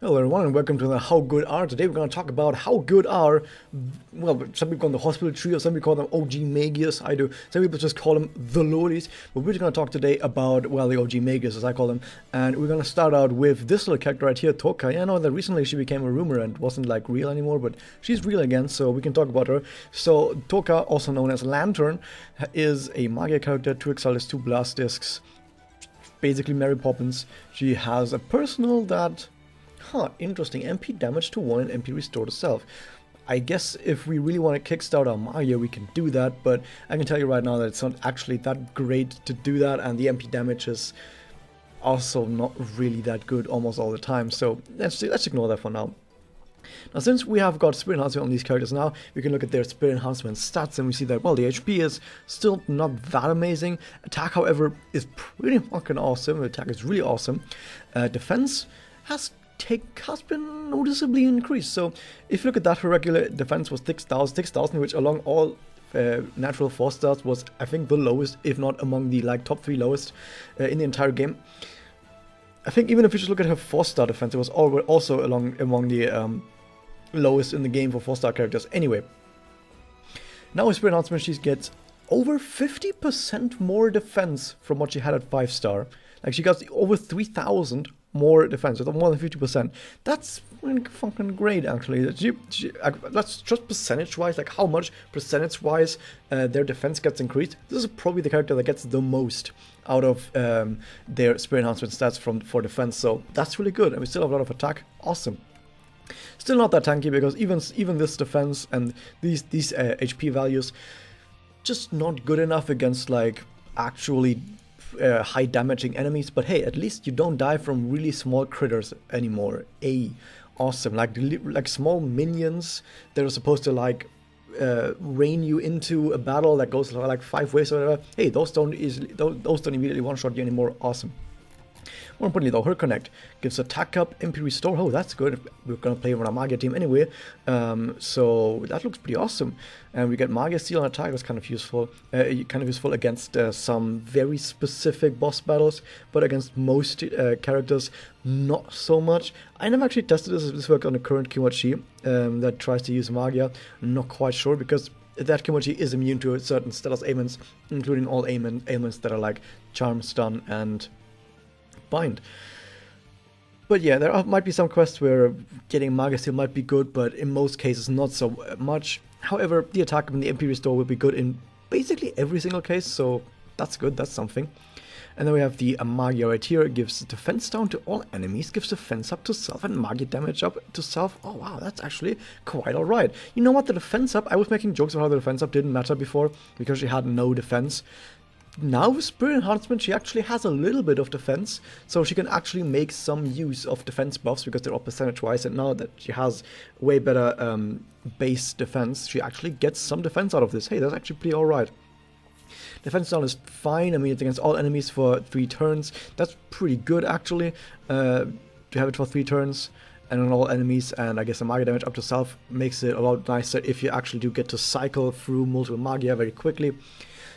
Hello everyone and welcome to the How Good Are. Today we're going to talk about how good are, well, some people call them the Hospital Trio, some people call them OG Magius, I do, some people just call them the Lordies, but we're just going to talk today about, well, the OG Magius as I call them, and we're going to start out with this little character right here, Touka. Yeah, I know that recently she became a rumor and wasn't like real anymore, but she's real again, so we can talk about her. So Touka, also known as Lantern, is a Magia character, 2 Exiles, 2 Blast Discs, basically Mary Poppins. She has a personal that... interesting. MP damage to 1 and MP restore to self. I guess if we really want to kickstart our Magia, we can do that, but I can tell you right now that it's not actually that great to do that, and the MP damage is also not really that good almost all the time, so let's ignore that for now. Now, since we have got Spirit Enhancement on these characters now, we can look at their Spirit Enhancement stats, and we see that, well, the HP is still not that amazing. Attack, however, is pretty fucking awesome. Attack is really awesome. Defense has been noticeably increased. So if you look at that, her regular defense was 6,000, which along all natural 4-stars was, I think, the lowest, if not among the top 3 lowest in the entire game. I think even if you just look at her 4-star defense, it was also among the lowest in the game for 4-star characters. Anyway, now with Spirit Enhancement, she gets over 50% more defense from what she had at 5-star. Like, she got over 3,000 more defense, so more than 50%. That's fucking great, actually. That's just percentage-wise, like how much percentage-wise their defense gets increased. This is probably the character that gets the most out of their Spirit Enhancement stats for defense, so that's really good. And we still have a lot of attack. Awesome. Still not that tanky, because even this defense and these HP values, just not good enough against like actually high damaging enemies, but hey, at least you don't die from really small critters anymore. Awesome. Like small minions that are supposed to like rain you into a battle that goes like 5 ways or whatever. Hey, those don't immediately one-shot you anymore. Awesome. More importantly though, her connect gives attack up, MP restore. Oh, that's good. We're gonna play with our Magia team anyway, so that looks pretty awesome. And we get Magia Seal on attack. That's kind of useful. Against some very specific boss battles, but against most characters, not so much. I never actually tested this work on the current Kimochi that tries to use Magia. Not quite sure, because that Kimochi is immune to certain status ailments, including all ailments that are like Charm, Stun, and Bind. But yeah, there might be some quests where getting Magia Seal might be good, but in most cases not so much. However, the attack and the MP restore will be good in basically every single case, so that's good, that's something. And then we have the Magia right here. It gives defense down to all enemies, gives defense up to self, and Magia damage up to self. Oh wow, that's actually quite alright. You know what, the defense up, I was making jokes about how the defense up didn't matter before, because she had no defense. Now with Spirit Enhancement, she actually has a little bit of defense, so she can actually make some use of defense buffs because they're all percentage-wise, and now that she has way better base defense, she actually gets some defense out of this. Hey, that's actually pretty alright. Defense down is fine. I mean, it's against all enemies for 3 turns. That's pretty good, actually, to have it for 3 turns and on all enemies, and I guess the Magia damage up to self makes it a lot nicer if you actually do get to cycle through multiple Magia very quickly.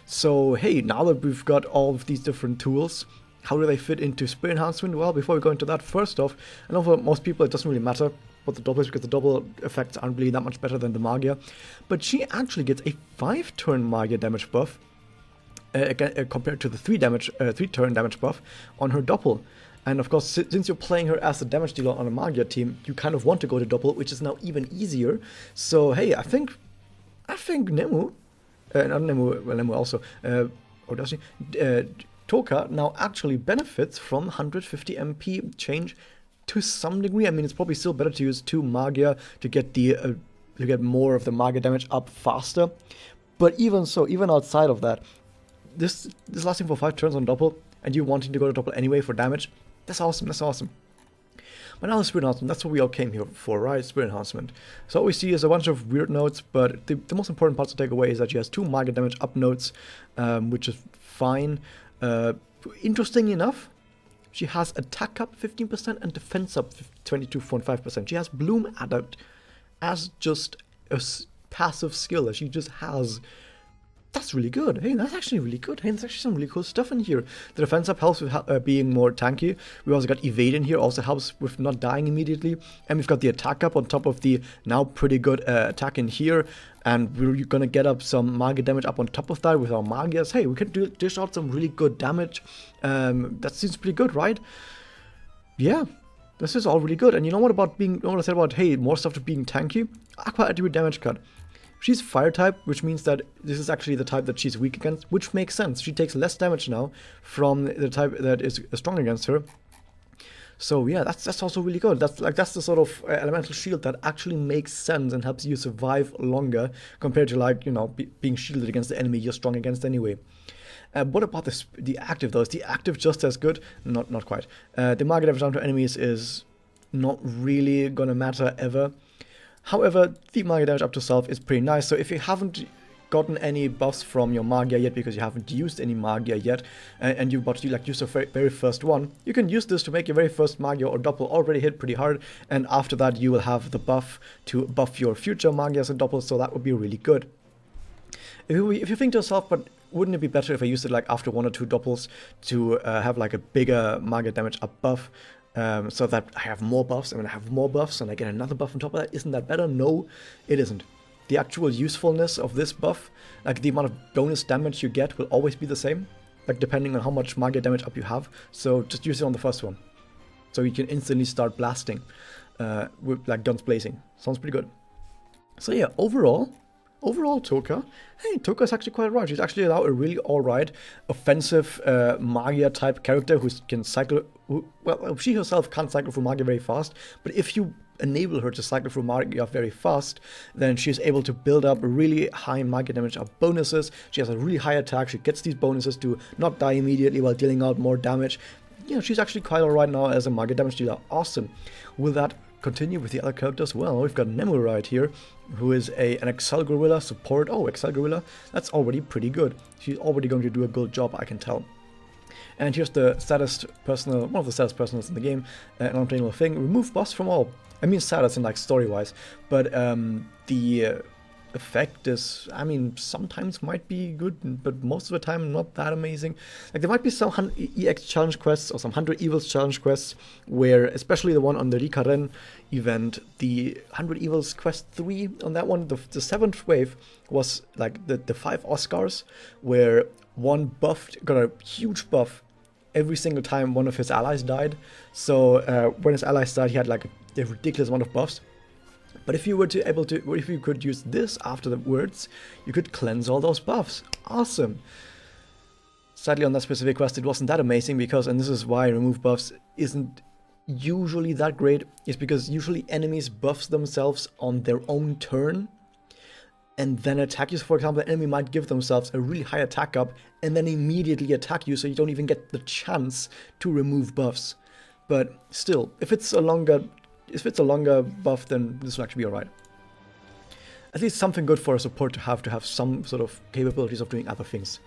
So hey, now that we've got all of these different tools, how do they fit into Spirit Enhancement? Well, before we go into that, first off, I know for most people it doesn't really matter what the double is, because the double effects aren't really that much better than the Magia, but she actually gets a 5-turn Magia damage buff compared to the 3-turn damage buff on her double. And of course, since you're playing her as a damage dealer on a Magia team, you kind of want to go to double, which is now even easier. So hey, I think Nemu, not Nemu, well, Nemu also, or does she? Touka now actually benefits from 150 MP change to some degree. I mean, it's probably still better to use 2 Magia to get to get more of the Magia damage up faster. But even so, even outside of that, this lasting for 5 turns on double, and you wanting to go to double anyway for damage, that's awesome. That's awesome. But now the Spirit Enhancement, that's what we all came here for, right? Spirit Enhancement. So what we see is a bunch of weird notes, but the most important parts to take away is that she has 2 Magia damage up notes, which is fine. Interesting enough, she has attack up 15% and defense up 22.5%. She has Bloom added as just a passive skill that she just has That's really good. Hey, that's actually really good. Hey, there's actually some really cool stuff in here. The defense up helps with being more tanky. We also got evade in here, also helps with not dying immediately. And we've got the attack up on top of the now pretty good attack in here. And we're gonna get up some Magia damage up on top of that with our Magias. Hey, we can dish out some really good damage. That seems pretty good, right? Yeah, this is all really good. And you know what about being, you know what I said about, hey, more stuff to being tanky? Aqua attribute damage cut. She's fire type, which means that this is actually the type that she's weak against, which makes sense. She takes less damage now from the type that is strong against her. So yeah, that's also really good. That's the sort of elemental shield that actually makes sense and helps you survive longer compared to, like, you know, being shielded against the enemy you're strong against anyway. What about the active though? Is the active just as good? Not quite. The Magia damage down to enemies is not really gonna matter ever. However, the Magia damage up to self is pretty nice, so if you haven't gotten any buffs from your Magia yet because you haven't used any Magia yet, and you're about to like use the very first one, you can use this to make your very first Magia or Doppel already hit pretty hard, and after that you will have the buff to buff your future Magias and Doppels, so that would be really good. If you think to yourself, but wouldn't it be better if I used it like after 1 or 2 Doppels to have like a bigger Magia damage up buff? So that I have more buffs, and when I have more buffs and I get another buff on top of that, isn't that better? No, it isn't. The actual usefulness of this buff, like the amount of bonus damage you get, will always be the same, like depending on how much Magia damage up you have, so just use it on the first one. So you can instantly start blasting with like guns blazing. Sounds pretty good. So yeah, overall Touka, hey, Touka's actually quite right. She's actually now a really alright offensive Magia type character who can cycle, well, she herself can't cycle through Magia very fast, but if you enable her to cycle through Magia very fast, then she's able to build up really high Magia damage up bonuses. She has a really high attack, she gets these bonuses to not die immediately while dealing out more damage. You know, she's actually quite alright now as a Magia damage dealer. Awesome. Will that continue with the other characters? Well, we've got Nemu right here, who is an Excel Gorilla support. Oh, Excel Gorilla, that's already pretty good. She's already going to do a good job, I can tell. And here's the saddest personal, one of the saddest personals in the game, an unplayable thing. Remove buffs from all. I mean saddest in like story-wise, but the effect is, I mean, sometimes might be good, but most of the time not that amazing. Like there might be some EX challenge quests or some 100 Evils challenge quests where, especially the one on the Rikaren event, the 100 Evils quest 3 on that one, the 7th wave was like the 5 Oscars, where one buffed, got a huge buff every single time one of his allies died. So when his allies died, he had like a ridiculous amount of buffs. But if you were if you could use this after the words, you could cleanse all those buffs. Awesome. Sadly, on that specific quest, it wasn't that amazing because, and this is why remove buffs isn't usually that great, is because usually enemies buffs themselves on their own turn and then attack you. So for example, the enemy might give themselves a really high attack up and then immediately attack you, so you don't even get the chance to remove buffs. But still, if it's a longer buff, then this will actually be alright. At least something good for a support to have some sort of capabilities of doing other things.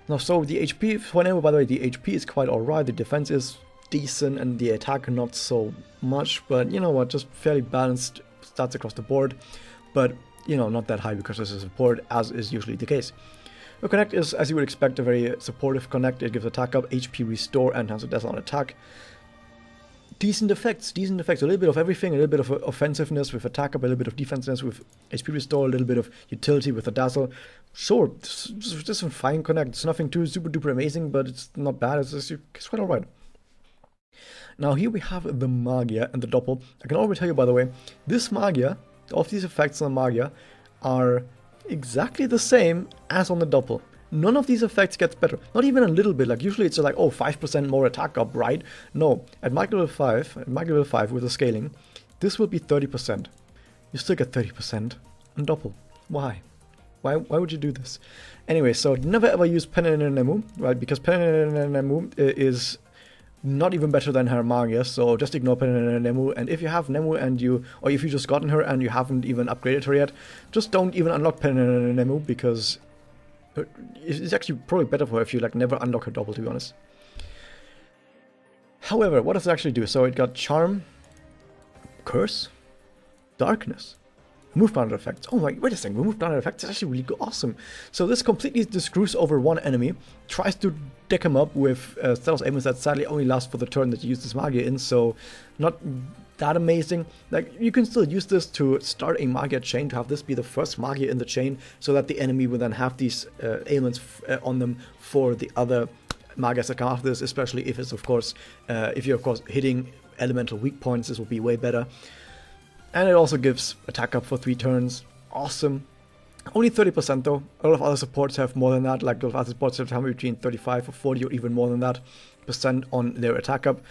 Now, so the HP, for Nemu, by the way, the HP is quite alright, the defense is decent, and the attack not so much, but you know what, just fairly balanced stats across the board, but you know, not that high because this is support, as is usually the case. The Connect is, as you would expect, a very supportive Connect. It gives attack up, HP restore, and enhance death on attack. Decent effects, a little bit of everything, a little bit of offensiveness with attack up, a little bit of defensiveness with HP restore, a little bit of utility with the dazzle. Sure, this is a fine Connect. It's nothing too super duper amazing, but it's not bad, it's quite alright. Now here we have the Magia and the Doppel. I can already tell you, by the way, this Magia, all of these effects on the Magia are exactly the same as on the Doppel. None of these effects gets better, not even a little bit. Like usually it's like, oh, 5% more attack up, right? No, at Magia level 5 with the scaling, this will be 30%. You still get 30% on Doppel. Why? Why would you do this? Anyway, so never ever use Pen and Nemu, right? Because Pen and Nemu is not even better than her Magia, so just ignore Pen and Nemu. And if you have Nemu or if you just gotten her and you haven't even upgraded her yet, just don't even unlock Pen and Nemu, because it's actually probably better for her if you like never unlock her Doppel, to be honest. However, what does it actually do? So it got Charm, Curse, Darkness, Remove grounded effects. Oh my, wait a second, remove grounded effects is actually really good, awesome. So this completely just screws over one enemy, tries to deck him up with status ailments that sadly only last for the turn that you use this Magia in, so not that amazing. Like, you can still use this to start a Magia chain, to have this be the first Magia in the chain, so that the enemy will then have these ailments on them for the other Magias that come after this, especially if it's of course, if you're of course hitting elemental weak points, this will be way better. And it also gives attack up for 3 turns. Awesome. Only 30% though. A lot of other supports have more than that. Like, a lot of other supports have between 35 or 40 or even more than that % on their attack up.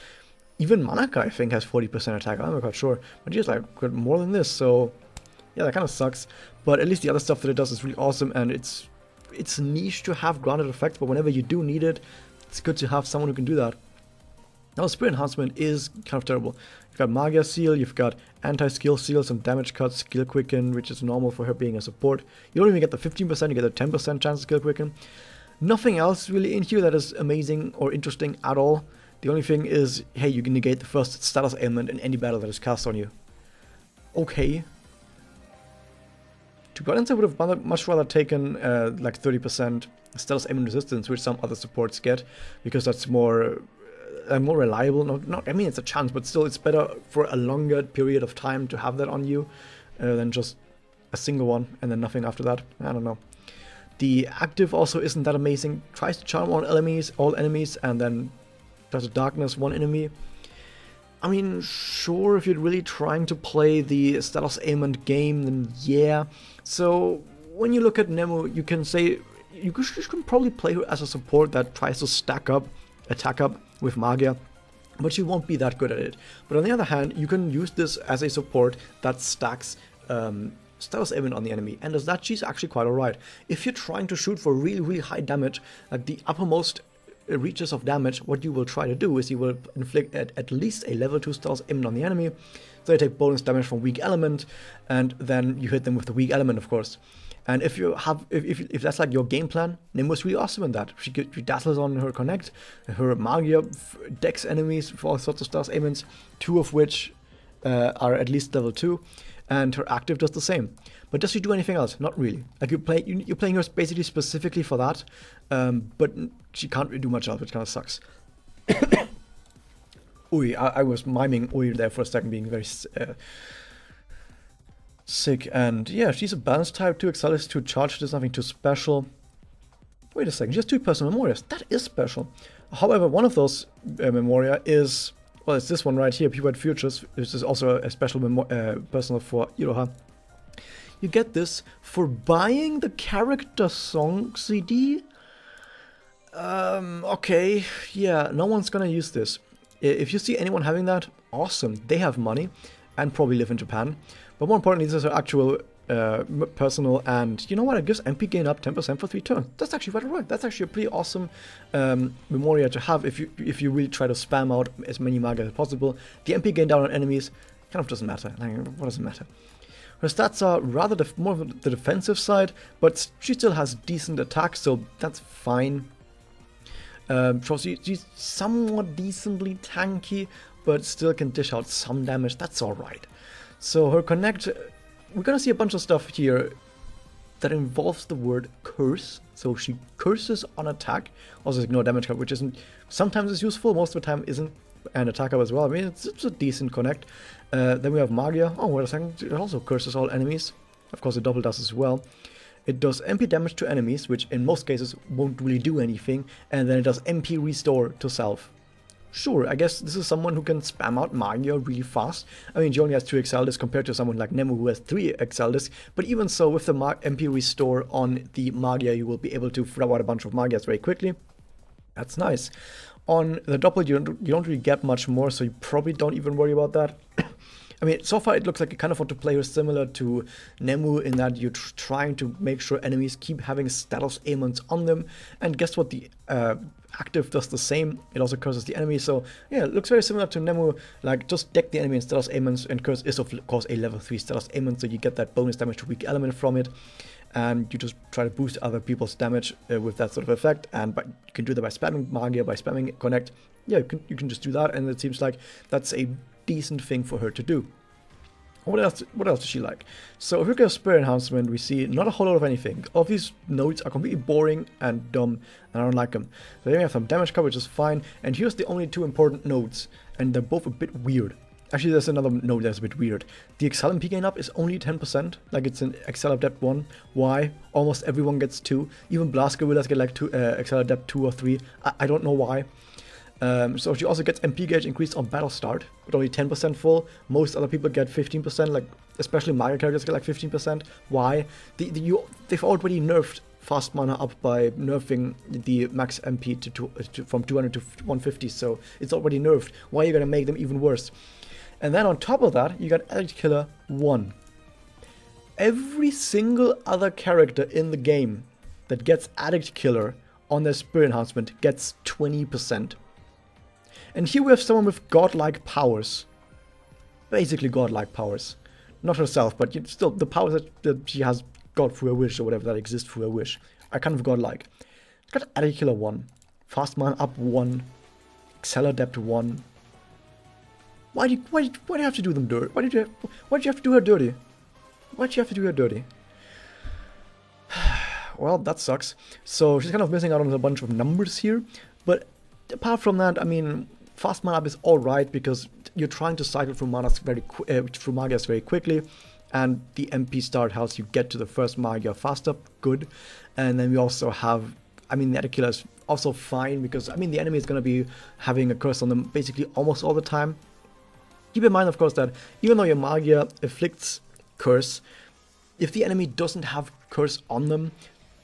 Even Manaka, I think, has 40% attack. I'm not quite sure. But he's like got more than this, so yeah, that kind of sucks. But at least the other stuff that it does is really awesome, and it's niche to have grounded effects, but whenever you do need it, it's good to have someone who can do that. Now, Spirit Enhancement is kind of terrible. You've got Magia Seal, you've got Anti-Skill Seal, some Damage Cut, Skill Quicken, which is normal for her being a support. You don't even get the 15%, you get a 10% chance of Skill Quicken. Nothing else really in here that is amazing or interesting at all. The only thing is, hey, you can negate the first status ailment in any battle that is cast on you. Okay. To be honest, I would have much rather taken like 30% status ailment resistance, which some other supports get, because that's more reliable. Not I mean, it's a chance, but still, it's better for a longer period of time to have that on you than just a single one and then nothing after that. I don't know. The active also isn't that amazing. Tries to charm all enemies, and then does a darkness one enemy. I mean, sure, if you're really trying to play the status ailment game, then yeah. So when you look at Nemu, you can say you can probably play her as a support that tries to stack up, attack up with Magia, but she won't be that good at it. But on the other hand, you can use this as a support that stacks status ailment on the enemy, and as that, she's actually quite alright. If you're trying to shoot for really, really high damage, like the uppermost reaches of damage, what you will try to do is you will inflict at least a level 2 status ailment on the enemy, so they take bonus damage from weak element, and then you hit them with the weak element, of course. And if you have, if that's like your game plan, Nemu is really awesome in that. She dazzles on her connect, her Magia decks enemies for all sorts of status ailments, 2 of which are at least level 2, and her active does the same. But does she do anything else? Not really. Like, you're playing her basically specifically for that, but she can't really do much else, which kind of sucks. Ui, I was miming Ui there for a second, being very sick. And yeah, she's a balance type, 2 Exalis, 2 charge, there's nothing too special. Wait a second, she has 2 personal memorias. That is special. However, one of those memoria is, well, it's this one right here, Pure Futures. This is also a special personal for Iroha. You get this for buying the character song CD. Okay, yeah, no one's gonna use this. If you see anyone having that, awesome. They have money and probably live in Japan. But more importantly, this is her actual personal, and you know what? It gives MP gain up 10% for 3 turns. That's actually quite alright. That's actually a pretty awesome memoria to have if you really try to spam out as many Magas as possible. The MP gain down on enemies kind of doesn't matter. Like, what does it matter? Her stats are rather more of the defensive side, but she still has decent attack, so that's fine. So she's somewhat decently tanky, but still can dish out some damage. That's alright. So her connect, we're gonna see a bunch of stuff here that involves the word curse. So she curses on attack, also ignore damage cut, which isn't, sometimes it's useful, most of the time isn't, and attack up as well. I mean, it's a decent connect. Then we have Magia. Oh, wait a second, it also curses all enemies. Of course, it double does as well. It does MP damage to enemies, which in most cases won't really do anything, and then it does MP restore to self. Sure, I guess this is someone who can spam out Magia really fast. I mean, she only has 2 Excel discs compared to someone like Nemu who has 3 Excel discs, but even so, with the MP restore on the Magia, you will be able to throw out a bunch of Magias very quickly. That's nice. On the doppel, you don't really get much more, so you probably don't even worry about that. I mean, so far it looks like you kind of want to play her similar to Nemu in that you're trying to make sure enemies keep having status ailments on them, and guess what, the active does the same. It also curses the enemy, so yeah, it looks very similar to Nemu. Like, just deck the enemy in status ailments, and curse is of course a level 3 status ailment, so you get that bonus damage to weak element from it, and you just try to boost other people's damage with that sort of effect. And you can do that by spamming Magia, by spamming Connect. Yeah, you can just do that, and it seems like that's a decent thing for her to do. What else does she like? So if we look at Spirit Enhancement, we see not a whole lot of anything. All of these nodes are completely boring and dumb, and I don't like them. So then we have some damage cover, which is fine. And here's the only two important nodes, and they're both a bit weird. Actually, there's another node that's a bit weird. The Excel MP gain up is only 10%, like it's an Excel Adept 1. Why? Almost everyone gets 2. Even Blast Gorillas get like 2, Excel Adept 2 or 3. I don't know why. So she also gets MP gauge increased on battle start, with only 10% full. Most other people get 15%, like especially Mario characters get like 15%. Why? They've already nerfed fast mana up by nerfing the max MP from 200 to 150, so it's already nerfed. Why are you gonna make them even worse? And then on top of that, you got Addict Killer 1. Every single other character in the game that gets Addict Killer on their Spirit Enhancement gets 20%. And here we have someone with godlike powers. Basically godlike powers. Not herself, but still the powers that she has got through her wish, or whatever that exists through her wish, are kind of godlike. It's got Addict Killer 1. Fast mana up 1. Excel Adept 1. Why do you have to do them dirty? Why did you have to do her dirty? Why'd you have to do her dirty? Well, that sucks. So she's kind of missing out on a bunch of numbers here. But apart from that, I mean, fast mana up is alright because you're trying to cycle through Magias very quickly. And the MP start helps you get to the first Magia faster. Good. And then we also have, I mean, the Addict Killer is also fine because, I mean, the enemy is going to be having a curse on them basically almost all the time. Keep in mind, of course, that even though your Magia afflicts curse, if the enemy doesn't have curse on them,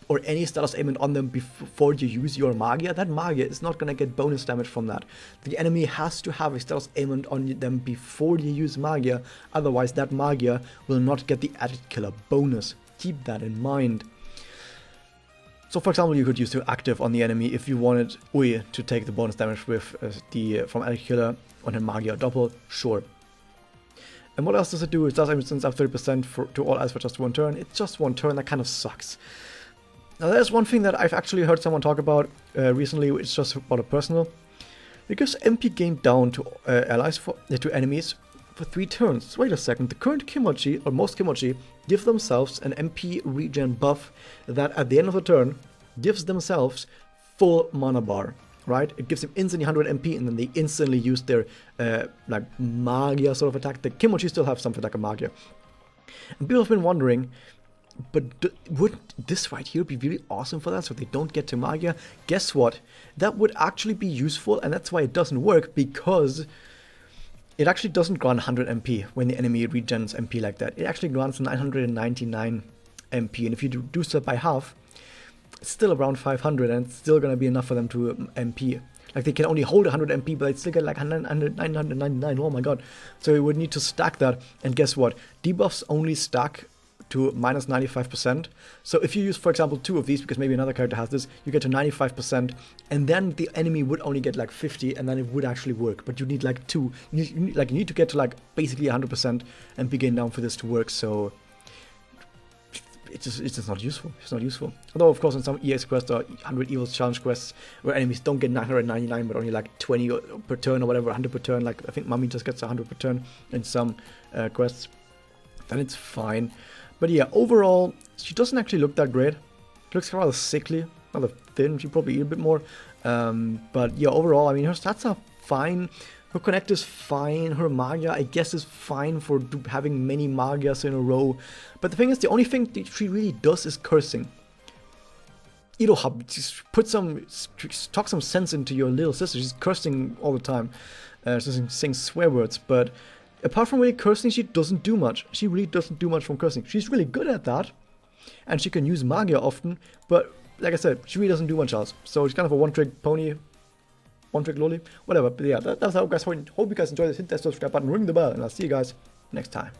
or any status ailment on them before you use your Magia, that Magia is not going to get bonus damage from that. The enemy has to have a status ailment on them before you use Magia, otherwise that Magia will not get the Addict Killer bonus. Keep that in mind. So for example, you could use the active on the enemy if you wanted Ui to take the bonus damage with from Addict Killer on a Magia double, sure. And what else does it do? It does resistance up 30% to all eyes for just one turn. It's just one turn, that kind of sucks. Now there's one thing that I've actually heard someone talk about recently, it's just about a personal. It gives MP gain down to allies to enemies for 3 turns. Wait a second, the current Kimochi, or most Kimochi, give themselves an MP regen buff that at the end of the turn gives themselves full mana bar. Right? It gives them instantly 100 MP and then they instantly use their like Magia sort of attack. The Kimochi still have some attack of Magia. And people have been wondering, but would this right here be really awesome for that so they don't get to Magia? Guess what? That would actually be useful, and that's why it doesn't work, because it actually doesn't grant 100 MP when the enemy regens MP like that. It actually grants 999 MP, and if you do so by half, it's still around 500, and it's still going to be enough for them to MP. Like, they can only hold 100 MP, but they still get like 999, oh my god. So we would need to stack that, and guess what? Debuffs only stack to minus 95%. So if you use, for example, 2 of these, because maybe another character has this, you get to 95%, and then the enemy would only get like 50, and then it would actually work. But you need like 2. You need to get to like basically 100% MP gain down for this to work, so it's just not useful. It's not useful. Although, of course, in some EX quests or 100 Evils challenge quests where enemies don't get 999 but only like 20 per turn or whatever, 100 per turn, like I think Mummy just gets 100 per turn in some quests, then it's fine. But yeah, overall, she doesn't actually look that great. She looks rather sickly, rather thin. She probably eat a bit more. But yeah, overall, I mean, her stats are fine. Her Connect is fine, her Magia, I guess, is fine for having many Magias in a row. But the thing is, the only thing that she really does is cursing. Iroha, just talk some sense into your little sister. She's cursing all the time. She's saying swear words, but apart from really cursing, she doesn't do much. She really doesn't do much from cursing. She's really good at that, and she can use Magia often, but like I said, she really doesn't do much else. So she's kind of a one-trick pony. One-trick lolly, whatever. But yeah, that's how, guys. Hope you guys enjoyed this. Hit that subscribe button, ring the bell, and I'll see you guys next time.